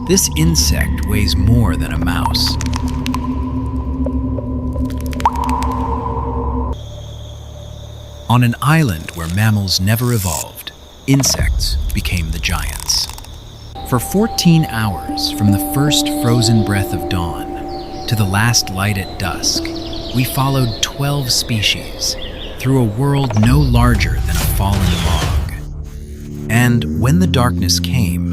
This insect weighs more than a mouse. On an island where mammals never evolved, insects became the giants. For 14 hours, from the first frozen breath of dawn to the last light at dusk, we followed 12 species through a world no larger than a fallen log. And when the darkness came,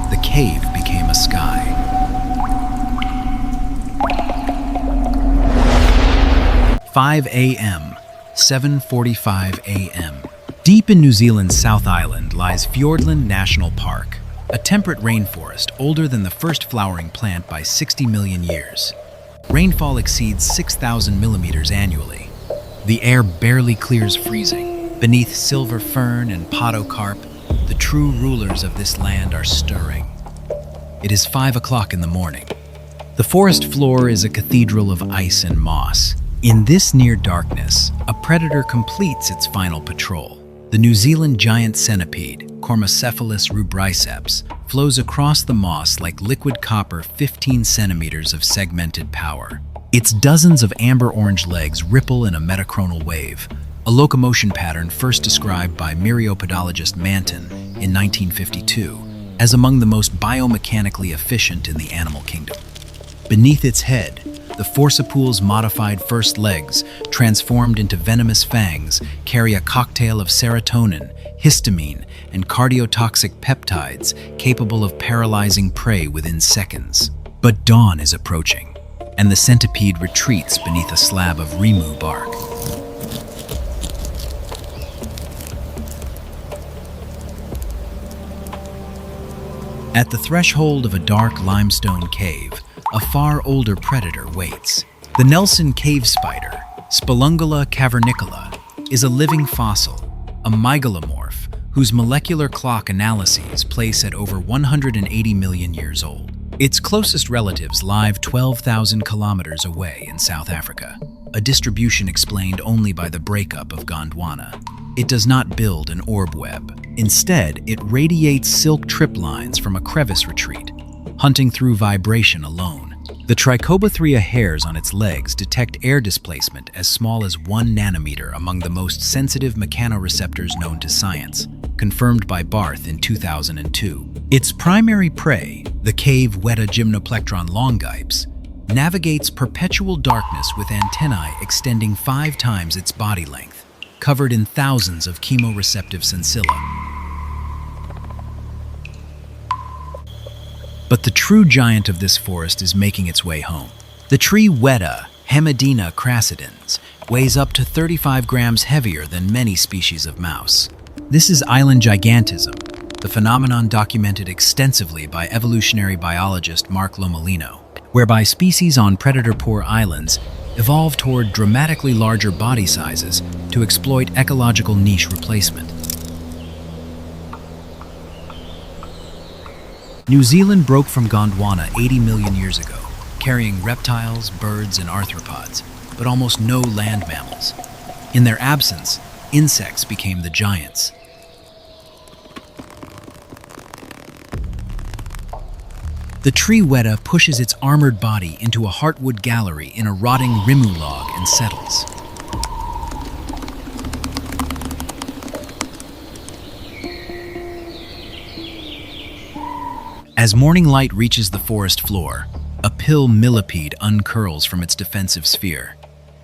the cave became a sky. "5 a.m., 7:45 a.m. Deep in New Zealand's South Island lies Fiordland National Park, a temperate rainforest older than the first flowering plant by 60 million years. Rainfall exceeds 6,000 millimeters annually. The air barely clears freezing. Beneath silver fern and podocarp, the true rulers of this land are stirring. It is 5 o'clock in the morning. The forest floor is a cathedral of ice and moss. In this near darkness, a predator completes its final patrol. The New Zealand giant centipede, Cormocephalus rubriceps, flows across the moss like liquid copper, 15 centimeters of segmented power. Its dozens of amber-orange legs ripple in a metachronal wave, a locomotion pattern first described by myriopodologist Manton in 1952 as among the most biomechanically efficient in the animal kingdom. Beneath its head, the forcipool's modified first legs, transformed into venomous fangs, carry a cocktail of serotonin, histamine, and cardiotoxic peptides capable of paralyzing prey within seconds. But dawn is approaching, and the centipede retreats beneath a slab of rimu bark. At the threshold of a dark limestone cave, a far older predator waits. The Nelson cave spider, Spelungula cavernicola, is a living fossil, a megalomorph whose molecular clock analyses place at over 180 million years old. Its closest relatives live 12,000 kilometers away in South Africa, a distribution explained only by the breakup of Gondwana. It does not build an orb web. Instead, it radiates silk trip lines from a crevice retreat, hunting through vibration alone. The Trichobothria hairs on its legs detect air displacement as small as 1 nanometer, among the most sensitive mechanoreceptors known to science, confirmed by Barth in 2002. Its primary prey, the cave weta gymnoplectron longypes, navigates perpetual darkness with antennae extending 5 times its body length, covered in thousands of chemoreceptive sensilla. But the true giant of this forest is making its way home. The tree weta, Hemidina crassidens, weighs up to 35 grams heavier than many species of mouse. This is island gigantism, the phenomenon documented extensively by evolutionary biologist Mark Lomolino, whereby species on predator-poor islands evolve toward dramatically larger body sizes to exploit ecological niche replacement. New Zealand broke from Gondwana 80 million years ago, carrying reptiles, birds, and arthropods, but almost no land mammals. In their absence, insects became the giants. The tree weta pushes its armored body into a heartwood gallery in a rotting rimu log and settles. As morning light reaches the forest floor, a pill millipede uncurls from its defensive sphere,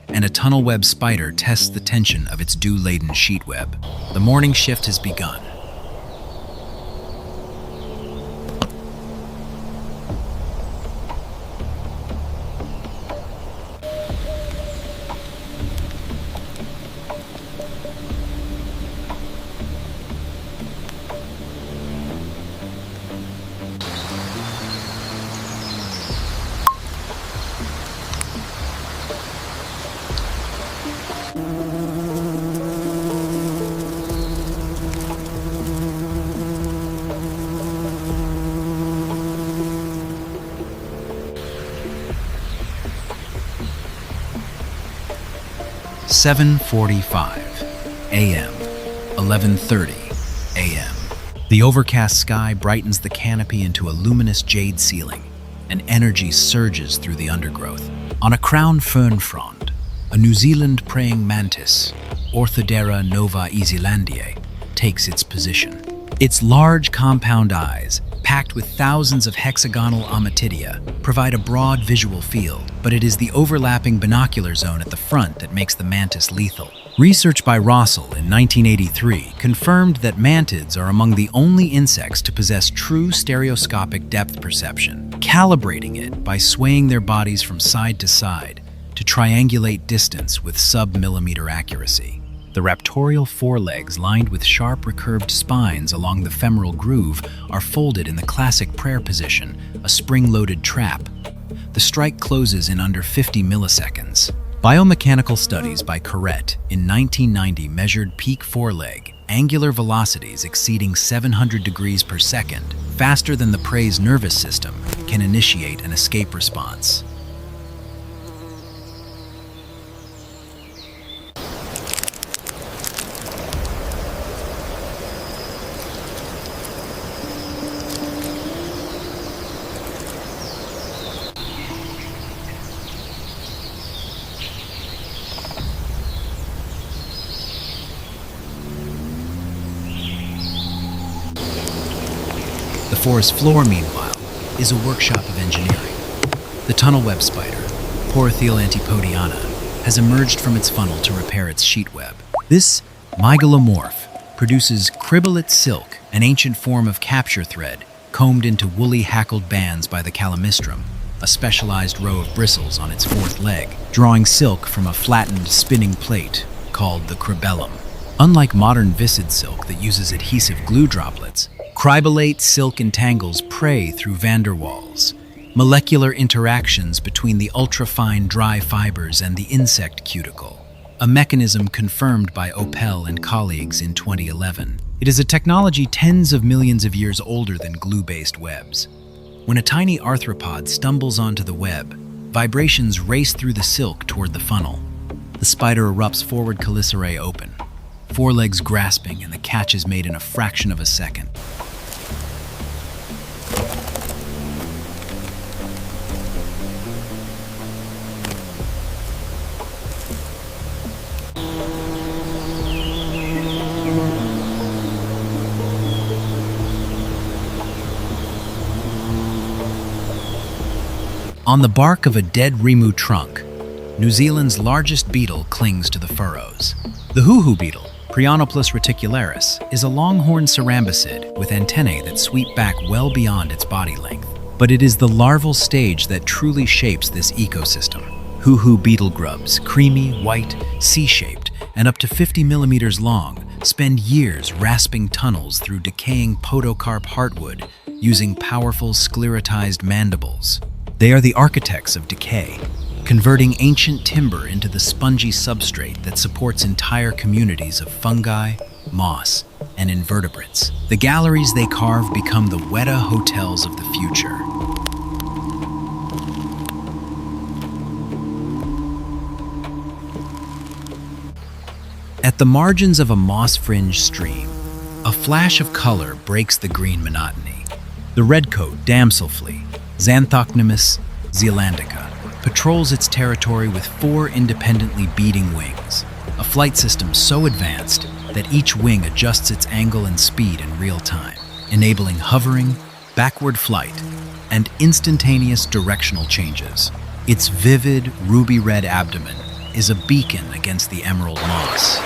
and a tunnel-web spider tests the tension of its dew-laden sheet web. The morning shift has begun. 7:45 a.m., 11:30 a.m. The overcast sky brightens the canopy into a luminous jade ceiling, and energy surges through the undergrowth. On a crown fern frond, a New Zealand praying mantis, Orthidera nova zealandiae, takes its position. Its large compound eyes, packed with thousands of hexagonal ommatidia, provide a broad visual field, but it is the overlapping binocular zone at the front that makes the mantis lethal. Research by Rossell in 1983 confirmed that mantids are among the only insects to possess true stereoscopic depth perception, calibrating it by swaying their bodies from side to side to triangulate distance with sub-millimeter accuracy. The raptorial forelegs, lined with sharp recurved spines along the femoral groove, are folded in the classic prayer position, a spring-loaded trap. The strike closes in under 50 milliseconds. Biomechanical studies by Capcut in 1990 measured peak foreleg angular velocities exceeding 700 degrees per second, faster than the prey's nervous system can initiate an escape response. The forest floor, meanwhile, is a workshop of engineering. The tunnel web spider, Porothiel antipodiana, has emerged from its funnel to repair its sheet web. This mygalomorph produces cribbolate silk, an ancient form of capture thread, combed into woolly hackled bands by the calamistrum, a specialized row of bristles on its fourth leg, drawing silk from a flattened spinning plate called the cribellum. Unlike modern viscid silk that uses adhesive glue droplets, cribbolate silk entangles prey through van der Waals, molecular interactions between the ultrafine dry fibers and the insect cuticle, a mechanism confirmed by Opel and colleagues in 2011. It is a technology tens of millions of years older than glue-based webs. When a tiny arthropod stumbles onto the web, vibrations race through the silk toward the funnel. The spider erupts forward chelicerae open, forelegs grasping, and the catch is made in a fraction of a second. On the bark of a dead rimu trunk, New Zealand's largest beetle clings to the furrows. The hoo-hoo beetle, Prionoplus reticularis, is a longhorn cerambicid with antennae that sweep back well beyond its body length. But it is the larval stage that truly shapes this ecosystem. Hoo-hoo beetle grubs, creamy, white, C-shaped, and up to 50 millimeters long, spend years rasping tunnels through decaying podocarp heartwood using powerful sclerotized mandibles. They are the architects of decay, converting ancient timber into the spongy substrate that supports entire communities of fungi, moss, and invertebrates. The galleries they carve become the weta hotels of the future. At the margins of a moss-fringed stream, a flash of color breaks the green monotony. The redcoat damselflea, Xanthocnemius zealandica, patrols its territory with 4 independently beating wings, a flight system so advanced that each wing adjusts its angle and speed in real time, enabling hovering, backward flight, and instantaneous directional changes. Its vivid, ruby-red abdomen is a beacon against the emerald moss.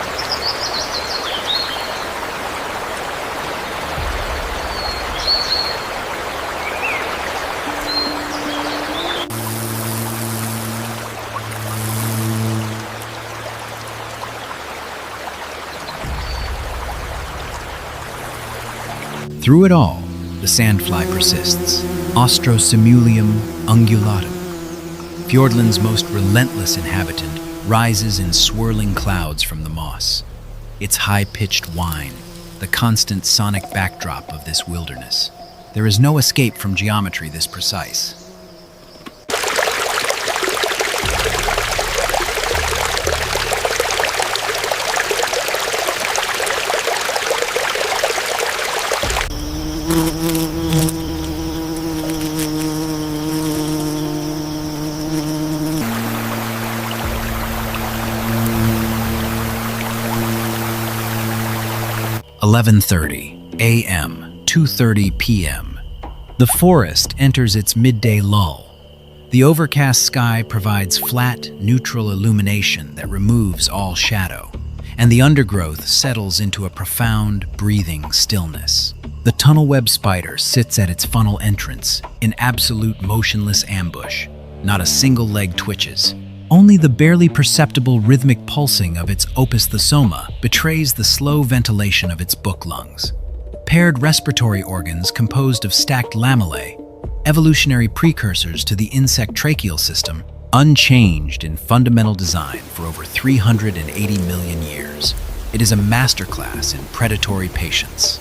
Through it all, the sandfly persists, Ostrosimulium ungulatum. Fiordland's most relentless inhabitant rises in swirling clouds from the moss, its high-pitched whine, the constant sonic backdrop of this wilderness. There is no escape from geometry this precise. 11:30 a.m., 2:30 p.m. The forest enters its midday lull. The overcast sky provides flat, neutral illumination that removes all shadow, and the undergrowth settles into a profound, breathing stillness. The tunnel web spider sits at its funnel entrance in absolute motionless ambush. Not a single leg twitches. Only the barely perceptible rhythmic pulsing of its opus thesoma betrays the slow ventilation of its book lungs. Paired respiratory organs composed of stacked lamellae, evolutionary precursors to the insect tracheal system, unchanged in fundamental design for over 380 million years. It is a masterclass in predatory patience.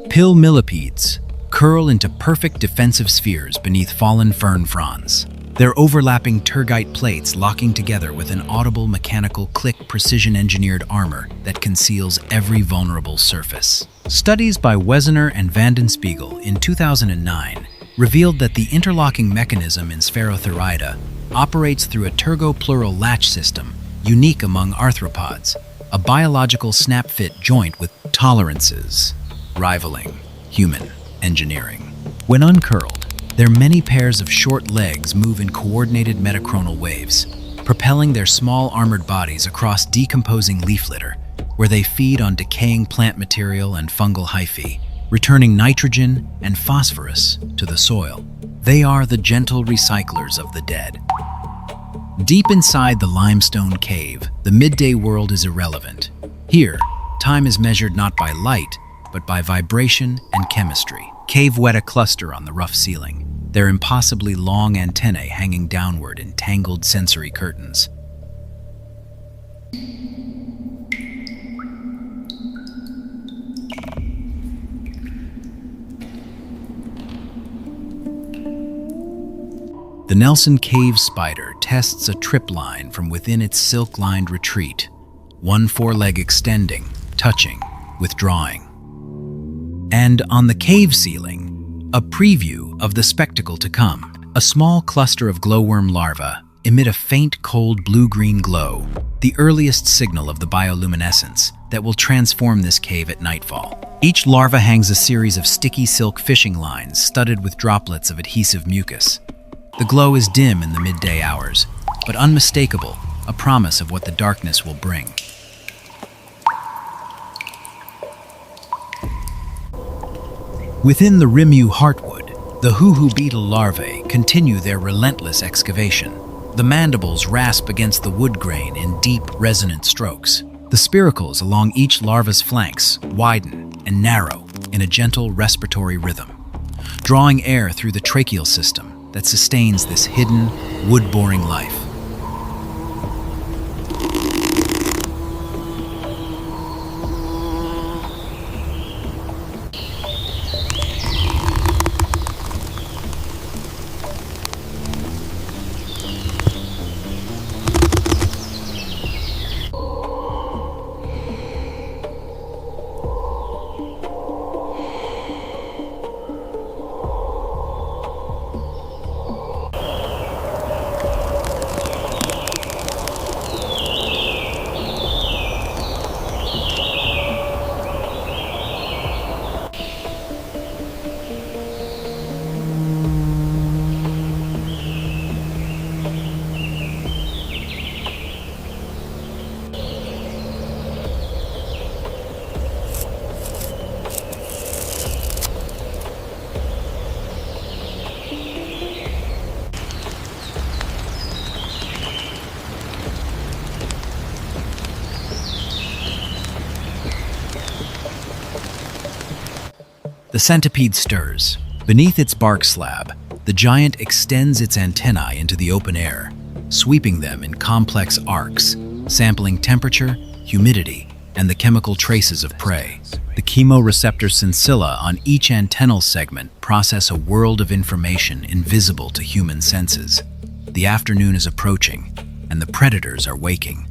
Pill millipedes curl into perfect defensive spheres beneath fallen fern fronds, their overlapping tergite plates locking together with an audible mechanical click precision-engineered armor that conceals every vulnerable surface. Studies by Wesener and Vandenspiegel in 2009 revealed that the interlocking mechanism in Sphaerotheria operates through a turgo-pleural latch system unique among arthropods, a biological snap-fit joint with tolerances rivaling human engineering. When uncurled, their many pairs of short legs move in coordinated metachronal waves, propelling their small armored bodies across decomposing leaf litter, where they feed on decaying plant material and fungal hyphae, returning nitrogen and phosphorus to the soil. They are the gentle recyclers of the dead. Deep inside the limestone cave, the midday world is irrelevant. Here, time is measured not by light, but by vibration and chemistry. Cave weta cluster on the rough ceiling, their impossibly long antennae hanging downward in tangled sensory curtains. The Nelson cave spider tests a trip line from within its silk-lined retreat, one foreleg extending, touching, withdrawing. And on the cave ceiling, a preview of the spectacle to come. A small cluster of glowworm larvae emit a faint, cold blue-green glow, the earliest signal of the bioluminescence that will transform this cave at nightfall. Each larva hangs a series of sticky silk fishing lines studded with droplets of adhesive mucus. The glow is dim in the midday hours, but unmistakable, a promise of what the darkness will bring. Within the Rimu heartwood, the hoo-hoo beetle larvae continue their relentless excavation. The mandibles rasp against the wood grain in deep, resonant strokes. The spiracles along each larva's flanks widen and narrow in a gentle respiratory rhythm, drawing air through the tracheal system that sustains this hidden, wood-boring life. The centipede stirs. Beneath its bark slab, the giant extends its antennae into the open air, sweeping them in complex arcs, sampling temperature, humidity, and the chemical traces of prey. The chemoreceptor sensilla on each antennal segment process a world of information invisible to human senses. The afternoon is approaching, and the predators are waking.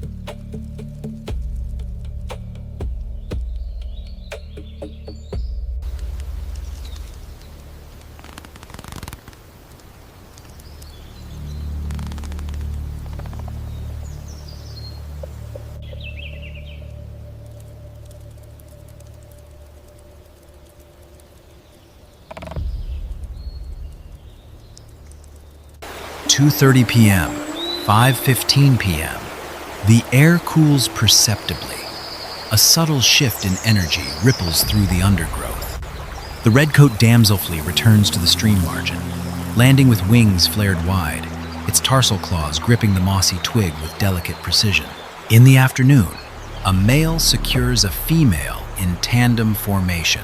2:30 p.m., 5:15 p.m. The air cools perceptibly. A subtle shift in energy ripples through the undergrowth. The redcoat damselfly returns to the stream margin, landing with wings flared wide, its tarsal claws gripping the mossy twig with delicate precision. In the afternoon, a male secures a female in tandem formation,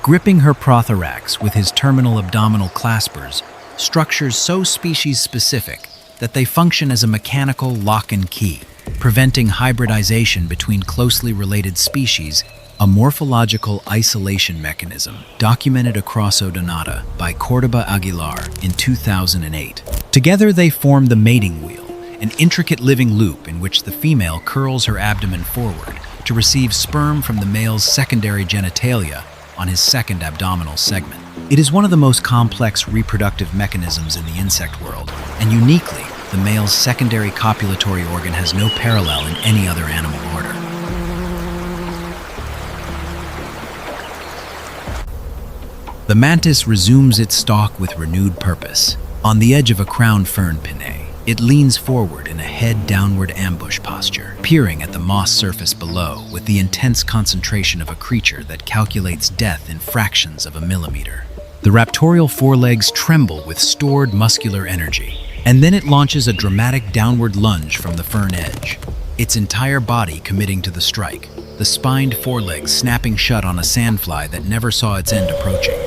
gripping her prothorax with his terminal abdominal claspers, structures so species-specific that they function as a mechanical lock and key, preventing hybridization between closely related species, a morphological isolation mechanism documented across Odonata by Cordoba Aguilar in 2008. Together they form the mating wheel, an intricate living loop in which the female curls her abdomen forward to receive sperm from the male's secondary genitalia on his second abdominal segment. It is one of the most complex reproductive mechanisms in the insect world, and uniquely, the male's secondary copulatory organ has no parallel in any other animal order. The mantis resumes its stalk with renewed purpose. On the edge of a crowned fern pinnae, it leans forward in a head-downward ambush posture, peering at the moss surface below with the intense concentration of a creature that calculates death in fractions of a millimeter. The raptorial forelegs tremble with stored muscular energy, and then it launches a dramatic downward lunge from the fern edge, its entire body committing to the strike, the spined forelegs snapping shut on a sandfly that never saw its end approaching.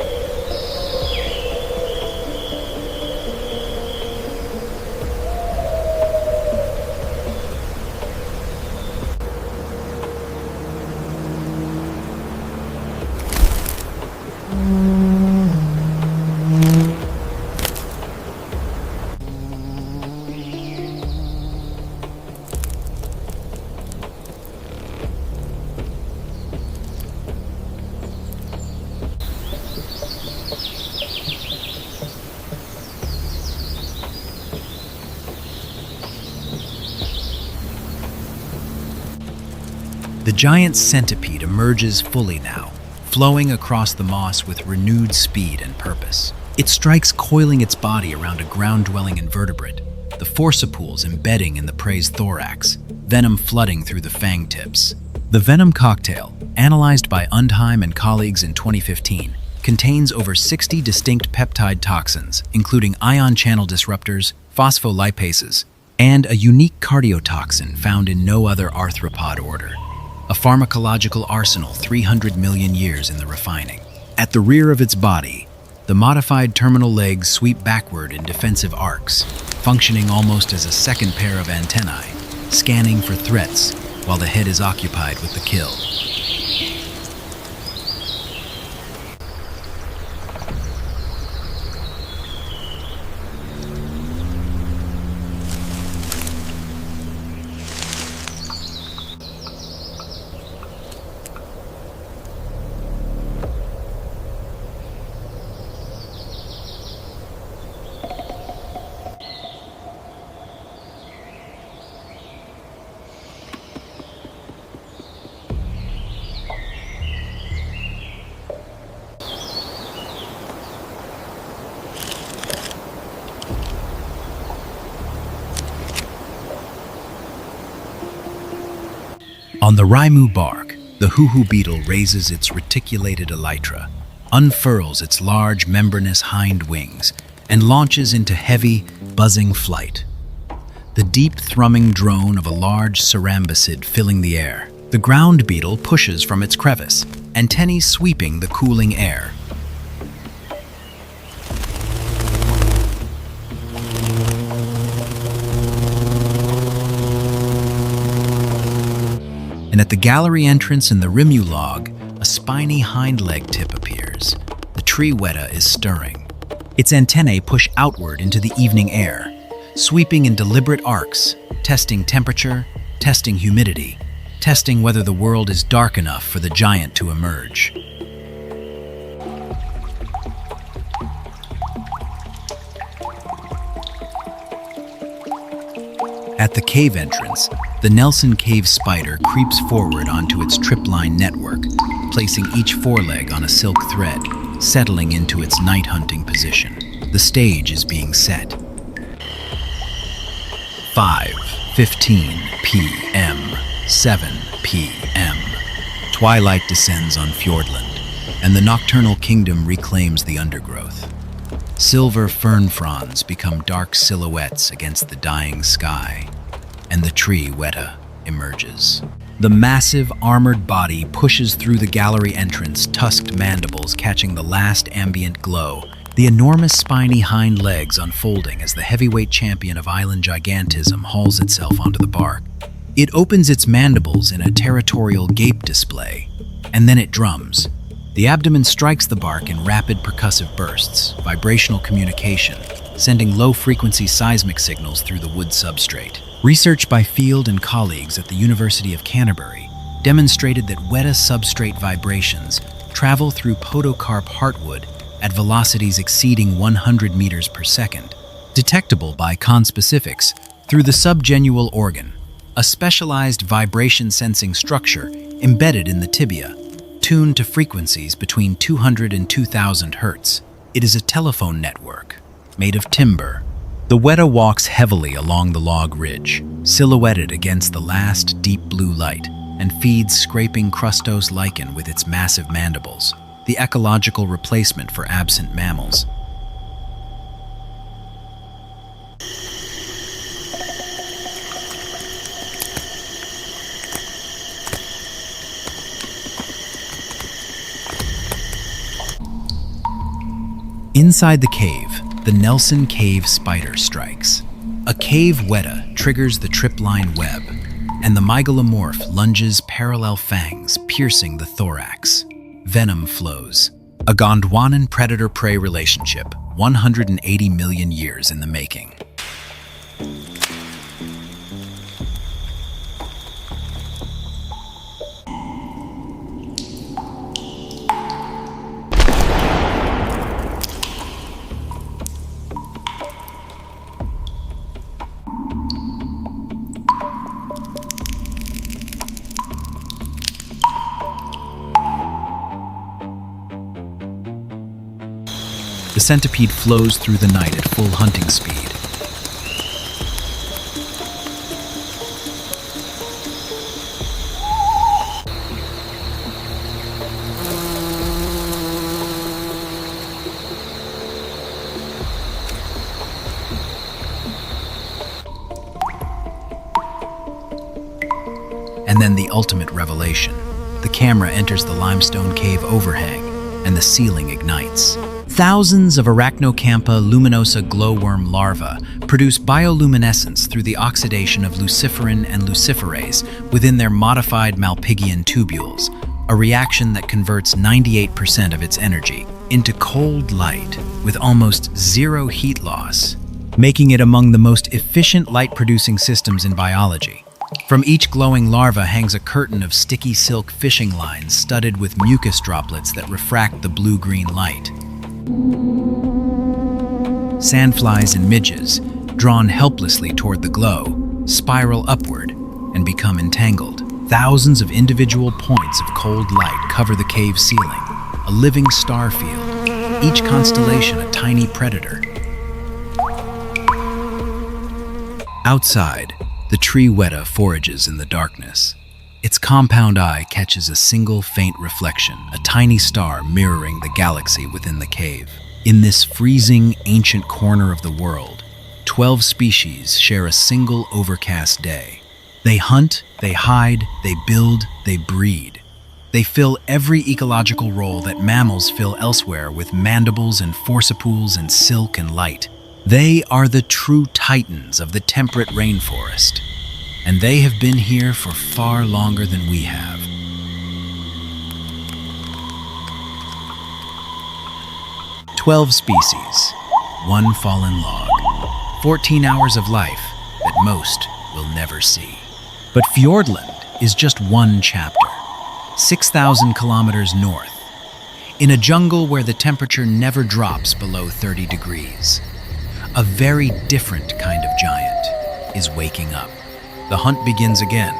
The giant centipede emerges fully now, flowing across the moss with renewed speed and purpose. It strikes coiling its body around a ground-dwelling invertebrate, the forcipools embedding in the prey's thorax, venom flooding through the fang tips. The venom cocktail, analyzed by Undheim and colleagues in 2015, contains over 60 distinct peptide toxins, including ion channel disruptors, phospholipases, and a unique cardiotoxin found in no other arthropod order. A pharmacological arsenal 300 million years in the refining. At the rear of its body, the modified terminal legs sweep backward in defensive arcs, functioning almost as a second pair of antennae, scanning for threats while the head is occupied with the kill. On the Raimu bark, the hoo-hoo beetle raises its reticulated elytra, unfurls its large membranous hind wings, and launches into heavy, buzzing flight. The deep thrumming drone of a large cerambicid filling the air. The ground beetle pushes from its crevice, antennae sweeping the cooling air. And at the gallery entrance in the Rimu log, a spiny hind leg tip appears. The tree weta is stirring. Its antennae push outward into the evening air, sweeping in deliberate arcs, testing temperature, testing humidity, testing whether the world is dark enough for the giant to emerge. At the cave entrance, the Nelson cave spider creeps forward onto its tripline network, placing each foreleg on a silk thread, settling into its night hunting position. The stage is being set. 5:15 p.m., 7 p.m. Twilight descends on Fiordland, and the nocturnal kingdom reclaims the undergrowth. Silver fern fronds become dark silhouettes against the dying sky, and the tree weta emerges. The massive, armored body pushes through the gallery entrance, tusked mandibles catching the last ambient glow, the enormous spiny hind legs unfolding as the heavyweight champion of island gigantism hauls itself onto the bark. It opens its mandibles in a territorial gape display, and then it drums. The abdomen strikes the bark in rapid percussive bursts, vibrational communication, sending low-frequency seismic signals through the wood substrate. Research by Field and colleagues at the University of Canterbury demonstrated that weta substrate vibrations travel through podocarp heartwood at velocities exceeding 100 meters per second, detectable by conspecifics through the subgenual organ, a specialized vibration-sensing structure embedded in the tibia, tuned to frequencies between 200 and 2000 hertz. It is a telephone network made of timber. The weta walks heavily along the log ridge, silhouetted against the last deep blue light, and feeds scraping crustose lichen with its massive mandibles, the ecological replacement for absent mammals. Inside the cave, the Nelson Cave spider strikes. A cave weta triggers the tripline web, and the mygalomorph lunges parallel fangs piercing the thorax. Venom flows. A Gondwanan predator-prey relationship, 180 million years in the making. The centipede flows through the night at full hunting speed. And then the ultimate revelation. The camera enters the limestone cave overhang, and the ceiling ignites. Thousands of Arachnocampa luminosa glowworm larvae produce bioluminescence through the oxidation of luciferin and luciferase within their modified Malpighian tubules, a reaction that converts 98% of its energy into cold light with almost zero heat loss, making it among the most efficient light-producing systems in biology. From each glowing larva hangs a curtain of sticky silk fishing lines studded with mucus droplets that refract the blue-green light. Sandflies and midges, drawn helplessly toward the glow, spiral upward and become entangled. Thousands of individual points of cold light cover the cave ceiling, a living star field, each constellation a tiny predator. Outside, the tree weta forages in the darkness. Its compound eye catches a single faint reflection, a tiny star mirroring the galaxy within the cave. In this freezing, ancient corner of the world, 12 species share a single overcast day. They hunt, they hide, they build, they breed. They fill every ecological role that mammals fill elsewhere with mandibles and forcipools and silk and light. They are the true titans of the temperate rainforest, and they have been here for far longer than we have. "12 species, one fallen log, 14 hours of life that most will never see." But Fiordland is just one chapter, 6,000 kilometers north, in a jungle where the temperature never drops below 30 degrees. A very different kind of giant is waking up. The hunt begins again.